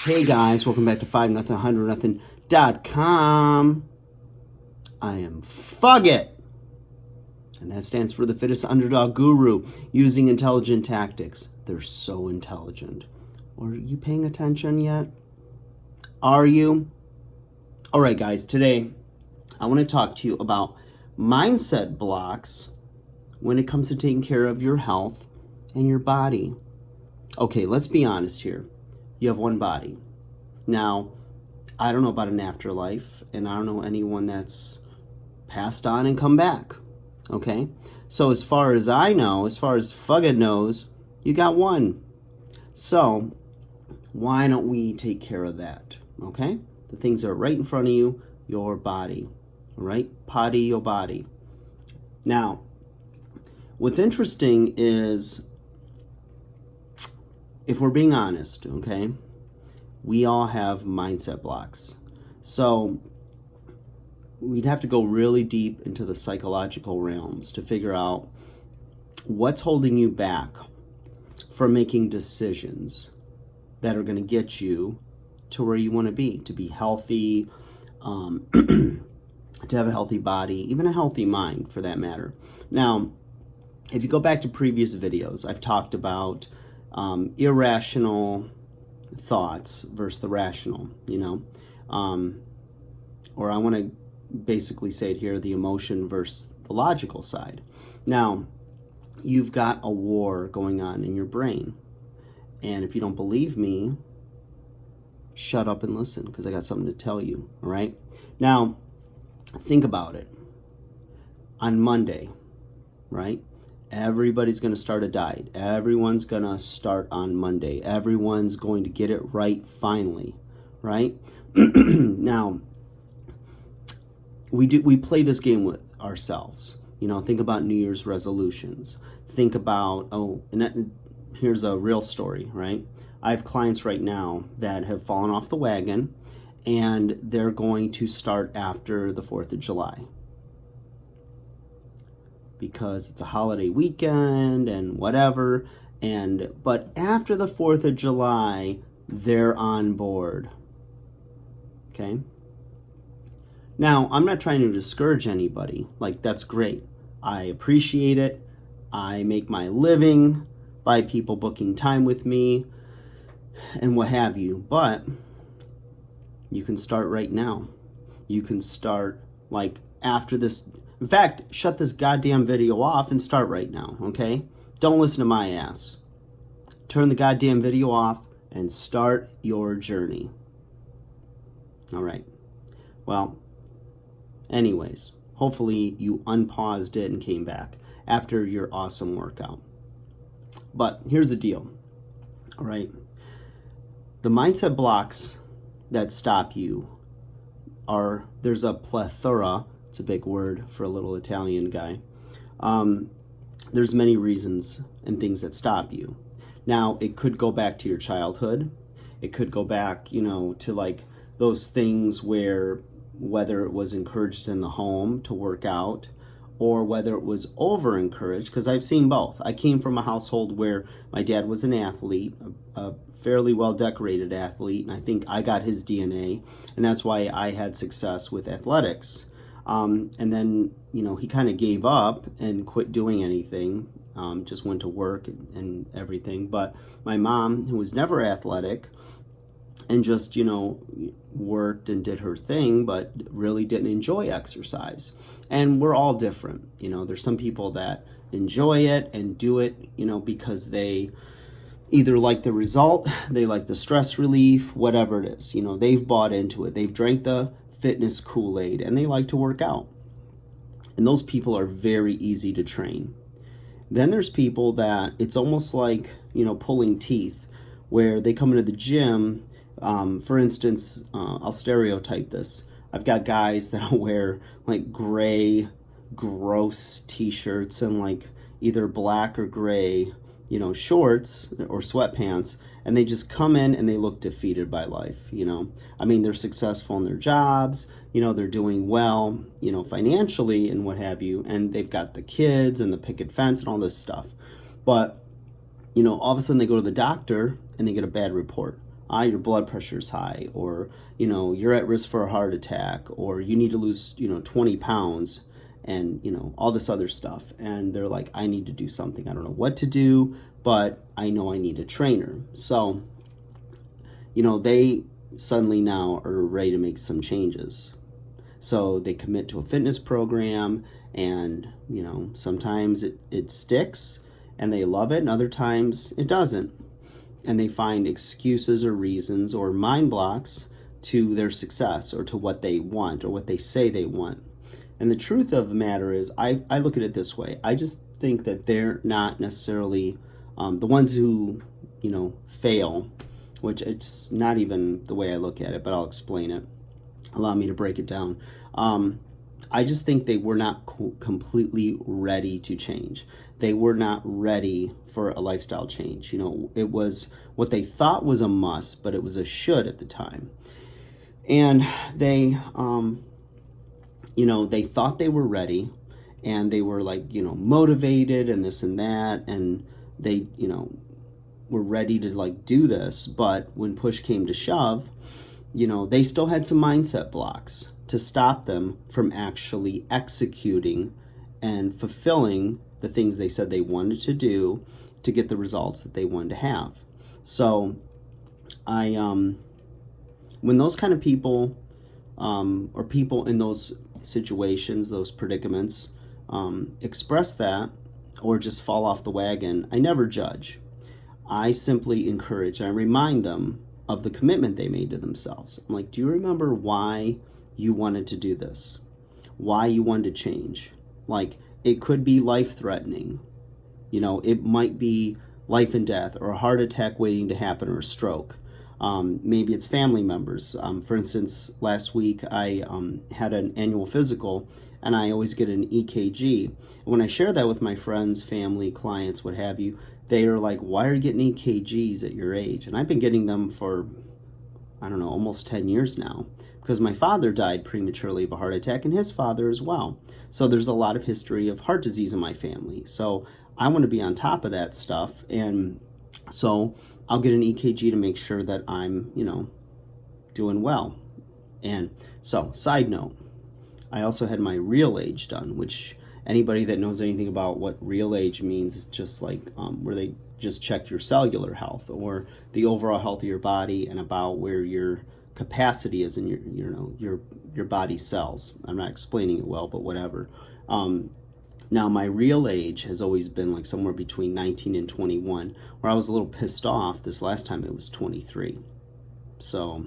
Hey guys, welcome back to 5nothing100nothing.com. I am Fugget, and that stands for the fittest underdog guru using intelligent tactics. They're so intelligent. Are you paying attention yet? Are you? All right, guys, today I want to talk to you about mindset blocks when it comes to taking care of your health and your body. Okay, let's be honest here. You have one body. Now, I don't know about an afterlife, and I don't know anyone that's passed on and come back. Okay? So as far as I know, as far as Fugget knows, you got one. So why don't we take care of that? Okay? The things that are right in front of you, your body. All right? Potty your body. Now, what's interesting is, if we're being honest, okay, we all have mindset blocks. So we'd have to go really deep into the psychological realms to figure out what's holding you back from making decisions that are going to get you to where you want to be healthy, to have a healthy body, even a healthy mind for that matter. Now, if you go back to previous videos, I've talked about irrational thoughts versus the rational, or I want to basically say it here, the emotion versus the logical side. Now, you've got a war going on in your brain, and if you don't believe me, shut up and listen, because I got something to tell you. All right, now think about it. On Monday, right, everybody's going to start a diet. Everyone's going to start on Monday. Everyone's going to get it right finally, right? Now, we play this game with ourselves. Think about New Year's resolutions. Think about, here's a real story, right? I have clients right now that have fallen off the wagon, and they're going to start after the 4th of July. Because it's a holiday weekend and whatever, but after the 4th of July, they're on board. Okay? Now, I'm not trying to discourage anybody. Like, that's great. I appreciate it. I make my living by people booking time with me and what have you. But you can start right now. You can start, after this. In fact, shut this goddamn video off and start right now, okay? Don't listen to my ass. Turn the goddamn video off and start your journey. All right. Well, anyways, hopefully you unpaused it and came back after your awesome workout. But here's the deal, all right? The mindset blocks that stop you there's a plethora. It's a big word for a little Italian guy. There's many reasons and things that stop you. Now, it could go back to your childhood. It could go back, to those things whether it was encouraged in the home to work out or whether it was over-encouraged, because I've seen both. I came from a household where my dad was an athlete, a fairly well-decorated athlete, and I think I got his DNA, and that's why I had success with athletics. And then, he kind of gave up and quit doing anything, just went to work and everything. But my mom, who was never athletic and just, worked and did her thing, but really didn't enjoy exercise. And we're all different. There's some people that enjoy it and do it, because they either like the result, they like the stress relief, whatever it is. They've bought into it. They've drank the fitness Kool-Aid and they like to work out. And those people are very easy to train. Then there's people that it's almost like, pulling teeth, where they come into the gym. For instance, I'll stereotype this. I've got guys that wear gray, gross t-shirts and either black or gray, shorts or sweatpants, and they just come in and they look defeated by life. They're successful in their jobs, they're doing well, financially and what have you, and they've got the kids and the picket fence and all this stuff. But, all of a sudden they go to the doctor and they get a bad report. your blood pressure's high, or, you know, you're at risk for a heart attack, or you need to lose, you know, 20 pounds, and, you know, all this other stuff. And they're like, I need to do something. I don't know what to do, but I know I need a trainer. So, you know, they suddenly now are ready to make some changes. So they commit to a fitness program, and, you know, sometimes it sticks and they love it, and other times it doesn't. And they find excuses or reasons or mind blocks to their success, or to what they want, or what they say they want. And the truth of the matter is, I look at it this way. I just think that they're not necessarily the ones who, you know, fail, which it's not even the way I look at it, but I'll explain it. Allow me to break it down. I just think they were not completely ready to change. They were not ready for a lifestyle change. You know, it was what they thought was a must, but it was a should at the time. And they, you know, they thought they were ready, and they were like, you know, motivated and this and that, and they, you know, were ready to like do this. But when push came to shove, you know, they still had some mindset blocks to stop them from actually executing and fulfilling the things they said they wanted to do to get the results that they wanted to have. So when those kind of people, or people in those situations, those predicaments, express that or just fall off the wagon, I never judge. I simply encourage, and I remind them of the commitment they made to themselves. I'm like, do you remember why you wanted to do this? Why you wanted to change? Like, it could be life-threatening. You know, it might be life and death, or a heart attack waiting to happen, or a stroke. Maybe it's family members. For instance, last week I had an annual physical, and I always get an EKG. When I share that with my friends, family, clients, what have you, they are like, why are you getting EKGs at your age? And I've been getting them for, I don't know, almost 10 years now, because my father died prematurely of a heart attack, and his father as well. So there's a lot of history of heart disease in my family. So I want to be on top of that stuff. And so I'll get an EKG to make sure that I'm, you know, doing well. And so, side note, I also had my real age done, which anybody that knows anything about what real age means is just like where they just check your cellular health, or the overall health of your body, and about where your capacity is in your, you know, your body cells. I'm not explaining it well, but whatever. Now, my real age has always been like somewhere between 19 and 21, where I was a little pissed off this last time it was 23. So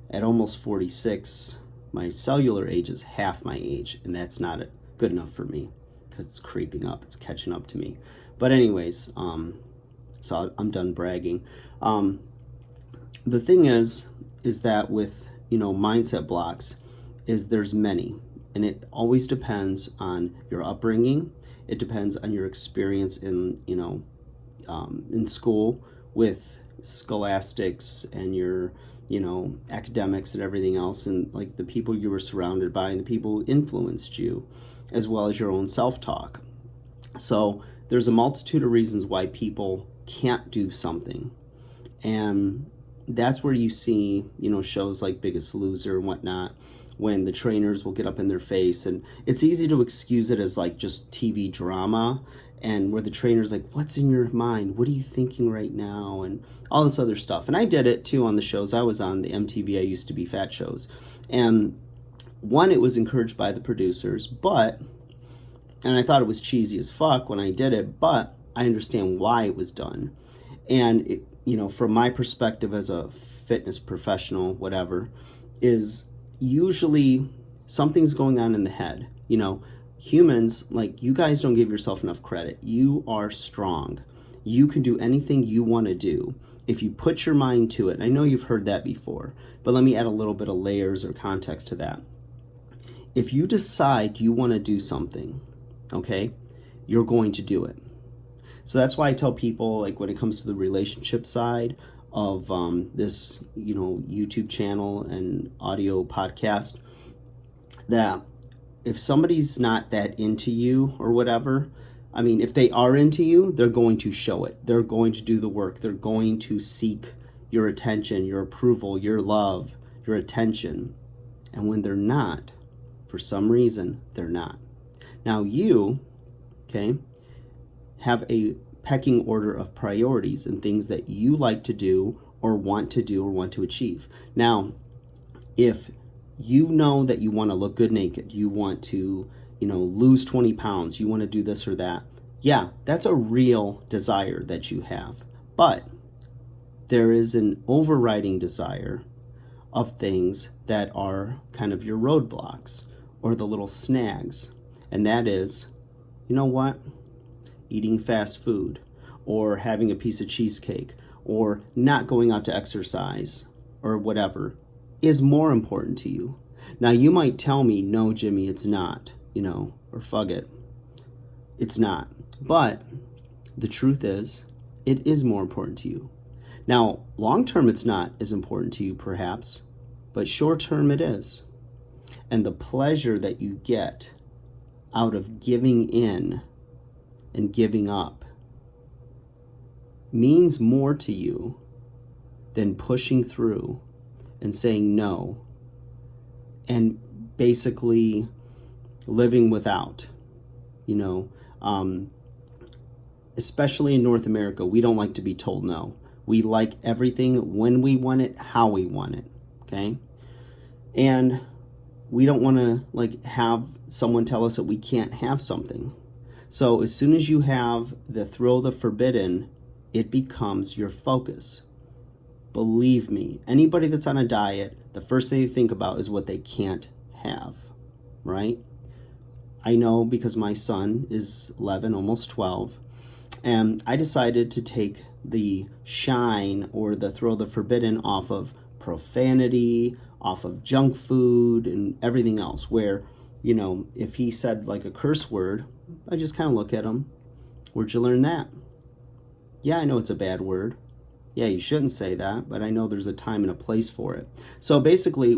at almost 46, my cellular age is half my age, and that's not good enough for me, because it's creeping up, it's catching up to me. But anyways, so I'm done bragging. The thing is that with, you know, mindset blocks, is there's many. And it always depends on your upbringing. It depends on your experience in, you know, in school with scholastics, and your, you know, academics and everything else, and like the people you were surrounded by and the people who influenced you, as well as your own self-talk. So there's a multitude of reasons why people can't do something. And that's where you see, you know, shows like Biggest Loser and whatnot, when the trainers will get up in their face, and it's easy to excuse it as like just TV drama, and where the trainer's like, what's in your mind? What are you thinking right now? And all this other stuff. And I did it too on the shows I was on, the MTV I Used to Be Fat shows. And one, it was encouraged by the producers, and I thought it was cheesy as fuck when I did it, but I understand why it was done. And it, you know, from my perspective as a fitness professional, whatever, is usually something's going on in the head. You know, humans, like, you guys don't give yourself enough credit. You are strong. You can do anything you want to do if you put your mind to it. And I know you've heard that before, but let me add a little bit of layers or context to that. If you decide you want to do something, okay, you're going to do it. So that's why I tell people, like, when it comes to the relationship side of this, you know, YouTube channel and audio podcast, that if somebody's not that into you or whatever, I mean, if they are into you, they're going to show it. They're going to do the work. They're going to seek your attention, your approval, your love, your attention. And when they're not, for some reason, they're not. Now you, okay, have a pecking order of priorities and things that you like to do or want to achieve. Now, if you know that you want to look good naked, you want to, lose 20 pounds, you want to do this or that, yeah, that's a real desire that you have. But there is an overriding desire of things that are kind of your roadblocks or the little snags. And that is, you know what? Eating fast food or having a piece of cheesecake or not going out to exercise or whatever is more important to you. Now you might tell me, no, Jimmy, it's not, or fuck it. It's not. But the truth is, it is more important to you. Now, long term, it's not as important to you, perhaps, but short term, it is. And the pleasure that you get out of giving in and giving up means more to you than pushing through and saying no and basically living without, especially in North America, we don't like to be told no. We like everything when we want it, how we want it, okay? And we don't want to have someone tell us that we can't have something. So as soon as you have the thrill of the forbidden, it becomes your focus. Believe me, anybody that's on a diet, the first thing they think about is what they can't have, right? I know because my son is 11, almost 12, and I decided to take the shine or the thrill of the forbidden off of profanity, off of junk food and everything else, where, if he said a curse word, I just kind of look at him. Where'd you learn that? Yeah, I know it's a bad word. Yeah, you shouldn't say that, but I know there's a time and a place for it. So basically,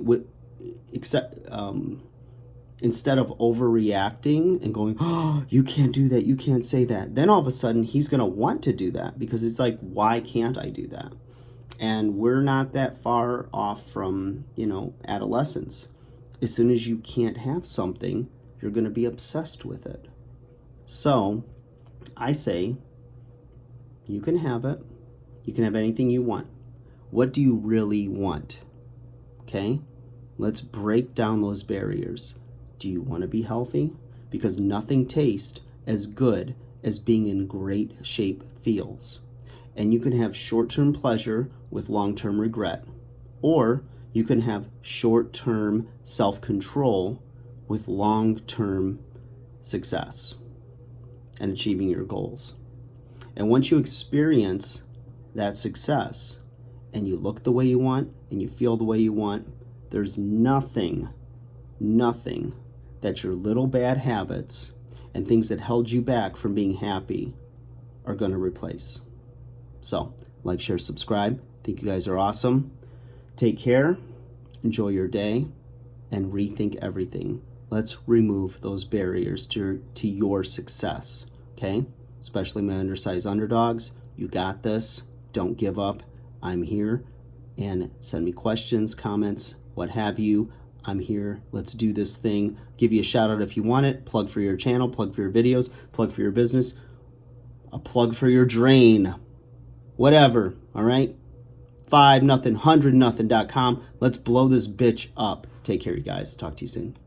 instead of overreacting and going, oh, you can't do that, you can't say that, then all of a sudden he's going to want to do that because it's like, why can't I do that? And we're not that far off from, adolescence. As soon as you can't have something, you're going to be obsessed with it. So I say, you can have it. You can have anything you want. What do you really want? Okay? Let's break down those barriers. Do you want to be healthy? Because nothing tastes as good as being in great shape feels. And you can have short-term pleasure with long-term regret. Or you can have short-term self-control with long-term success and achieving your goals. And once you experience that success and you look the way you want and you feel the way you want, there's nothing that your little bad habits and things that held you back from being happy are going to replace. So, like, share, subscribe. Think you guys are awesome. Take care, enjoy your day, and rethink everything. Let's remove those barriers to your success, okay? Especially my undersized underdogs. You got this. Don't give up. I'm here. And send me questions, comments, what have you. I'm here. Let's do this thing. Give you a shout out if you want it. Plug for your channel, plug for your videos, plug for your business, a plug for your drain, whatever. All right. 5-0, 100-0.com. Let's blow this bitch up. Take care, you guys. Talk to you soon.